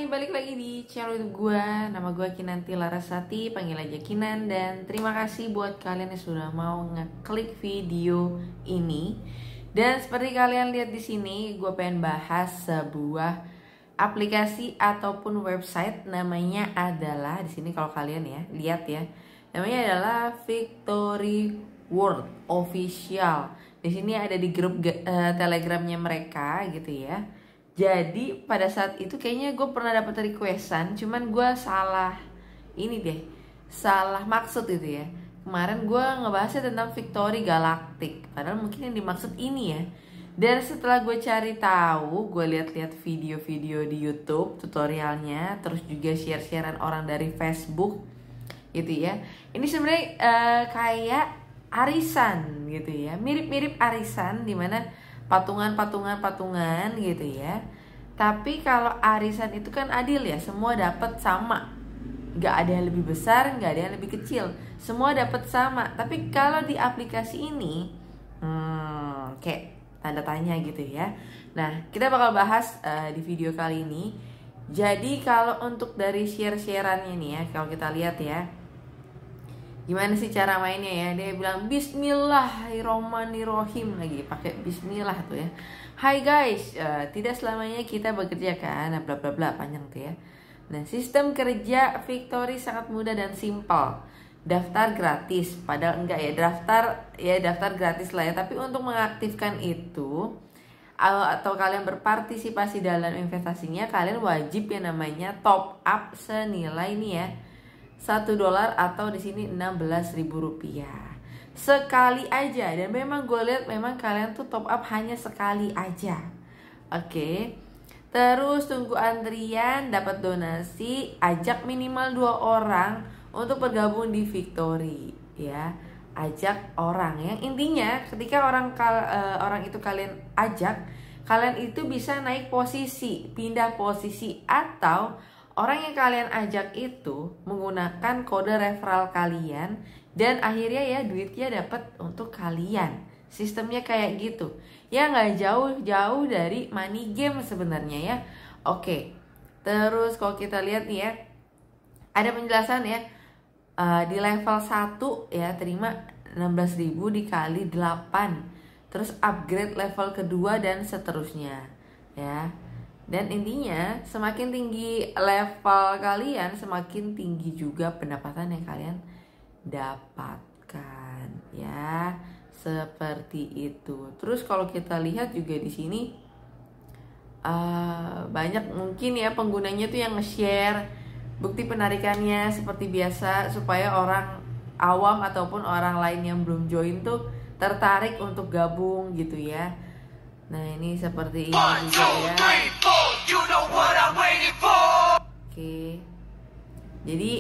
Hai, balik lagi di channel YouTube gue. Nama gue Kinanti Larasati, panggil aja Kinan. Dan terima kasih buat kalian yang sudah mau ngeklik video ini. Dan seperti kalian lihat di sini, gue pengen bahas sebuah aplikasi ataupun website. Namanya adalah, di sini kalau kalian ya lihat ya, namanya adalah Victory World Official. Di sini ada di grup Telegramnya mereka gitu ya. Jadi pada saat itu kayaknya gue pernah dapet requestan, cuman gue salah salah maksud itu ya. Kemarin gue ngebahasnya tentang Victory Galactic, padahal mungkin yang dimaksud ini ya. Dan setelah gue cari tahu, gue lihat-lihat video-video di YouTube tutorialnya, terus juga share-sharean orang dari Facebook gitu ya. Ini sebenarnya kayak arisan gitu ya, mirip-mirip arisan dimana patungan gitu ya. Tapi kalau arisan itu kan adil ya, semua dapat sama, nggak ada yang lebih besar, nggak ada yang lebih kecil, semua dapat sama. Tapi kalau di aplikasi ini kayak tanda tanya gitu ya. Nah, kita bakal bahas di video kali ini. Jadi kalau untuk dari share-shareannya nih ya, kalau kita lihat ya, gimana sih cara mainnya ya? Dia bilang Bismillahirrohmanirrohim, lagi pakai Bismillah tuh ya. Hai guys, tidak selamanya kita bekerja kan, bla bla bla, panjang tuh ya. Nah, sistem kerja Victory sangat mudah dan simpel. Daftar gratis, padahal enggak ya, daftar gratis lah ya. Tapi untuk mengaktifkan itu atau kalian berpartisipasi dalam investasinya, kalian wajib yang namanya top up senilai nih ya, $1 atau di sini Rp16.000 sekali aja. Dan memang gue lihat memang kalian tuh top up hanya sekali aja. Oke. Terus tunggu antrian, dapat donasi, ajak minimal 2 orang untuk bergabung di Victory ya. Ajak orang. Yang intinya ketika orang itu kalian ajak, kalian itu bisa naik posisi, pindah posisi, atau orang yang kalian ajak itu menggunakan kode referral kalian, dan akhirnya ya duitnya dapat untuk kalian. Sistemnya kayak gitu. Ya nggak jauh-jauh dari money game sebenarnya ya. Oke. Terus kalau kita lihat nih ya, ada penjelasan ya. Di level 1 ya terima 16.000 dikali 8. Terus upgrade level kedua dan seterusnya ya. Dan intinya semakin tinggi level kalian, semakin tinggi juga pendapatan yang kalian dapatkan ya. Seperti itu. Terus kalau kita lihat juga di sini banyak mungkin ya penggunanya tuh yang nge-share bukti penarikannya seperti biasa, supaya orang awam ataupun orang lain yang belum join tuh tertarik untuk gabung gitu ya. Nah, ini seperti ini juga ya. Oke. Jadi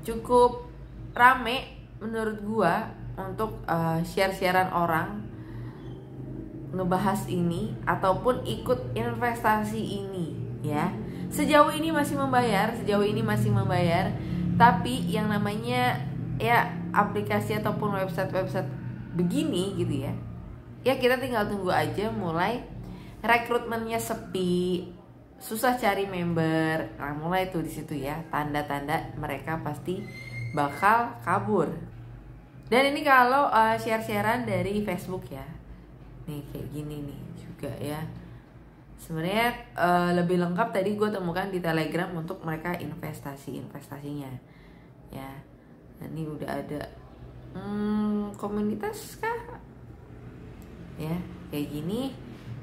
cukup rame menurut gua untuk share-sharean orang ngebahas ini ataupun ikut investasi ini ya. Sejauh ini masih membayar, tapi yang namanya ya aplikasi ataupun website begini gitu ya. Ya kita tinggal tunggu aja, mulai rekrutmennya sepi, susah cari member. Nah, mulai tuh di situ ya, tanda-tanda mereka pasti bakal kabur. Dan ini kalau share-sharean dari Facebook ya. Nih kayak gini nih juga ya. Sebenarnya lebih lengkap tadi gue temukan di Telegram untuk mereka investasinya ya. Nah, ini udah ada komunitas kah? Ya, kayak gini.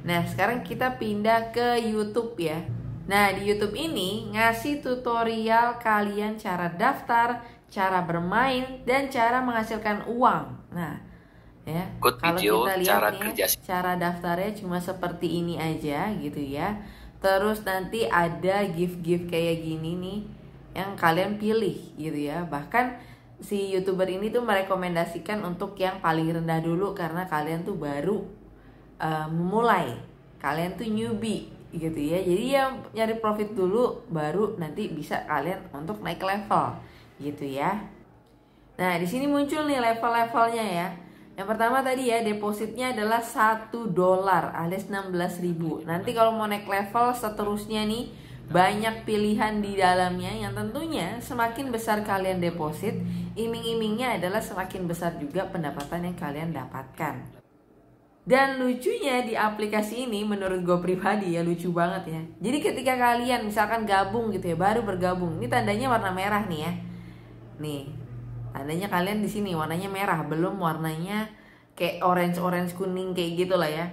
Nah, sekarang kita pindah ke YouTube ya. Nah, di YouTube ini ngasih tutorial kalian cara daftar, cara bermain, dan cara menghasilkan uang. Nah, ya, kalau kita lihat nih, cara daftarnya cuma seperti ini aja gitu ya. Terus nanti ada gift kayak gini nih yang kalian pilih gitu ya. Bahkan si YouTuber ini tuh merekomendasikan untuk yang paling rendah dulu, karena kalian tuh baru memulai, kalian tuh newbie gitu ya. Jadi yang nyari profit dulu, baru nanti bisa kalian untuk naik level gitu ya. Nah, di sini muncul nih level-levelnya ya. Yang pertama tadi ya, depositnya adalah $1 alias 16.000. Nanti kalau mau naik level seterusnya nih, banyak pilihan di dalamnya yang tentunya semakin besar kalian deposit, iming-imingnya adalah semakin besar juga pendapatan yang kalian dapatkan. Dan lucunya di aplikasi ini menurut gue pribadi ya lucu banget ya. Jadi ketika kalian misalkan gabung gitu ya, baru bergabung, ini tandanya warna merah nih ya. Nih, tandanya kalian di sini warnanya merah, belum warnanya kayak orange kuning kayak gitu lah ya.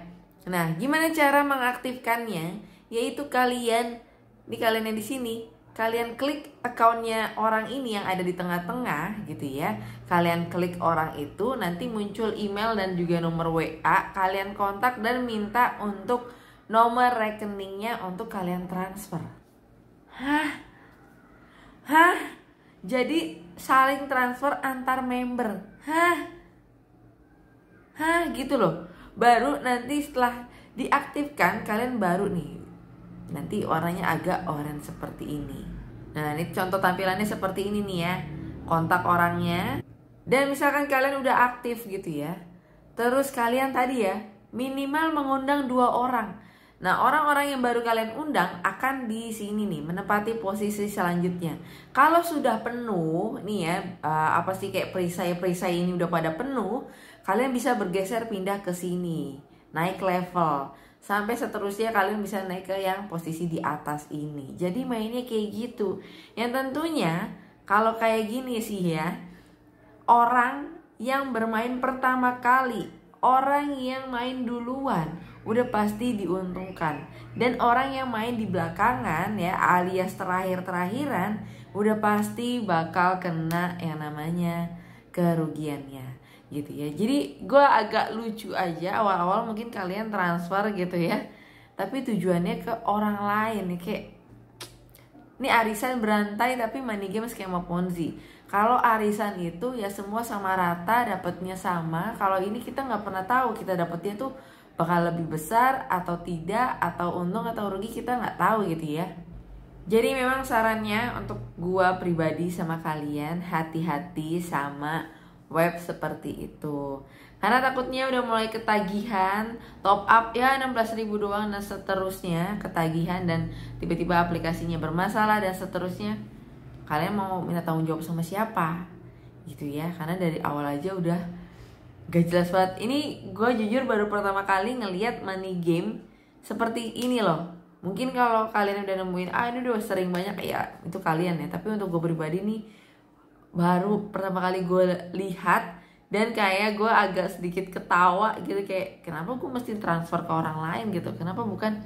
Nah, gimana cara mengaktifkannya? Yaitu kalian yang di sini, kalian klik akunnya orang ini yang ada di tengah-tengah gitu ya. Kalian klik orang itu, nanti muncul email dan juga nomor WA. Kalian kontak dan minta untuk nomor rekeningnya untuk kalian transfer. Hah? Jadi saling transfer antar member. Gitu loh. Baru nanti setelah diaktifkan kalian baru nih, nanti warnanya agak oranye seperti ini. Nah, ini contoh tampilannya seperti ini nih ya. Kontak orangnya. Dan misalkan kalian udah aktif gitu ya. Terus kalian tadi ya, minimal mengundang 2 orang. Nah, orang-orang yang baru kalian undang akan di sini nih, menempati posisi selanjutnya. Kalau sudah penuh nih ya, apa sih kayak perisai-perisai ini udah pada penuh, kalian bisa bergeser pindah ke sini, naik level. Sampai seterusnya kalian bisa naik ke yang posisi di atas ini. Jadi mainnya kayak gitu. Yang tentunya kalau kayak gini sih ya, orang yang bermain pertama kali, orang yang main duluan udah pasti diuntungkan. Dan orang yang main di belakangan ya, alias terakhir-terakhiran, udah pasti bakal kena yang namanya kerugiannya gitu ya. Jadi gue agak lucu aja awal-awal mungkin kalian transfer gitu ya, tapi tujuannya ke orang lain ya, kayak ini arisan berantai tapi money game skema Ponzi. Kalau arisan itu ya semua sama rata, dapatnya sama. Kalau ini kita nggak pernah tahu kita dapatnya tuh bakal lebih besar atau tidak, atau untung atau rugi kita nggak tahu gitu ya. Jadi memang sarannya untuk gua pribadi sama kalian, hati-hati sama web seperti itu. Karena takutnya udah mulai ketagihan, top up ya 16.000 doang dan seterusnya, ketagihan dan tiba-tiba aplikasinya bermasalah dan seterusnya. Kalian mau minta tanggung jawab sama siapa? Gitu ya, karena dari awal aja udah gak jelas banget. Ini gue jujur baru pertama kali ngelihat money game seperti ini loh. Mungkin kalau kalian udah nemuin, ini udah sering banyak ya, itu kalian ya. Tapi untuk gue pribadi nih, baru pertama kali gue lihat dan kayak gue agak sedikit ketawa gitu, kayak kenapa gue mesti transfer ke orang lain gitu, kenapa bukan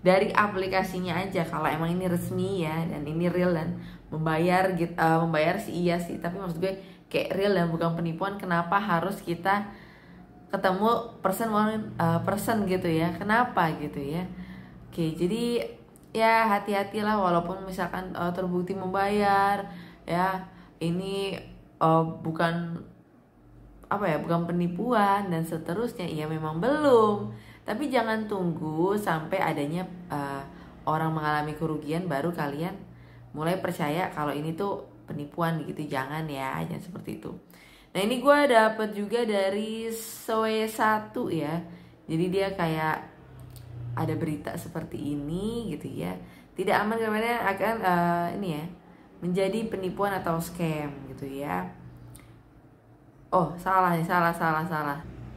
dari aplikasinya aja kalau emang ini resmi ya dan ini real dan membayar gitu. Membayar sih iya sih, tapi maksud gue kayak real dan bukan penipuan, kenapa harus kita ketemu person gitu ya, kenapa gitu ya. Oke, jadi ya hati-hatilah walaupun misalkan terbukti membayar ya, ini bukan penipuan dan seterusnya, ya memang belum. Tapi jangan tunggu sampai adanya orang mengalami kerugian baru kalian mulai percaya kalau ini tuh penipuan gitu. Jangan ya, jangan seperti itu. Nah, ini gue dapet juga dari Soe1 ya. Jadi dia kayak ada berita seperti ini gitu ya. Tidak aman karena akan ini ya, menjadi penipuan atau scam gitu ya. Oh, salah.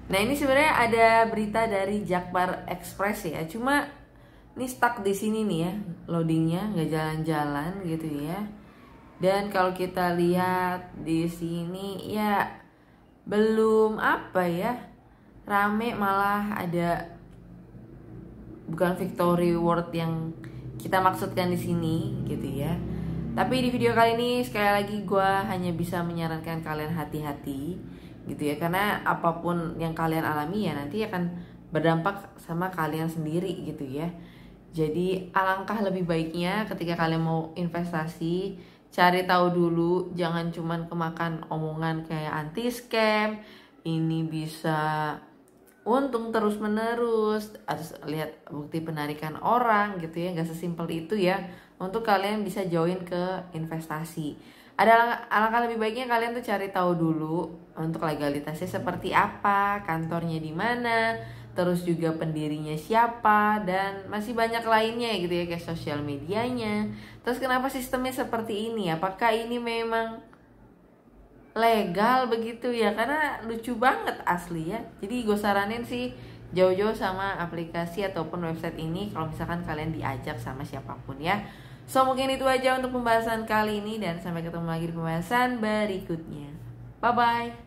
Nah, ini sebenarnya ada berita dari Jakbar Express ya. Cuma ini stuck di sini nih ya, loadingnya nggak jalan-jalan gitu ya. Dan kalau kita lihat di sini ya belum rame, malah ada bukan victory word yang kita maksudkan di sini gitu ya. Tapi di video kali ini sekali lagi gue hanya bisa menyarankan kalian hati-hati gitu ya, karena apapun yang kalian alami ya nanti akan berdampak sama kalian sendiri gitu ya. Jadi alangkah lebih baiknya ketika kalian mau investasi, cari tahu dulu, jangan cuman kemakan omongan kayak anti scam, ini bisa untung terus menerus, harus lihat bukti penarikan orang gitu ya. Gak sesimpel itu ya untuk kalian bisa join ke investasi. Ada alangkah lebih baiknya kalian tuh cari tahu dulu untuk legalitasnya seperti apa, kantornya di mana, terus juga pendirinya siapa, dan masih banyak lainnya gitu ya, kayak sosial medianya. Terus kenapa sistemnya seperti ini? Apakah ini memang legal begitu ya? Karena lucu banget asli ya. Jadi gue saranin sih jauh-jauh sama aplikasi ataupun website ini kalau misalkan kalian diajak sama siapapun ya. So mungkin itu aja untuk pembahasan kali ini, dan sampai ketemu lagi di pembahasan berikutnya. Bye bye.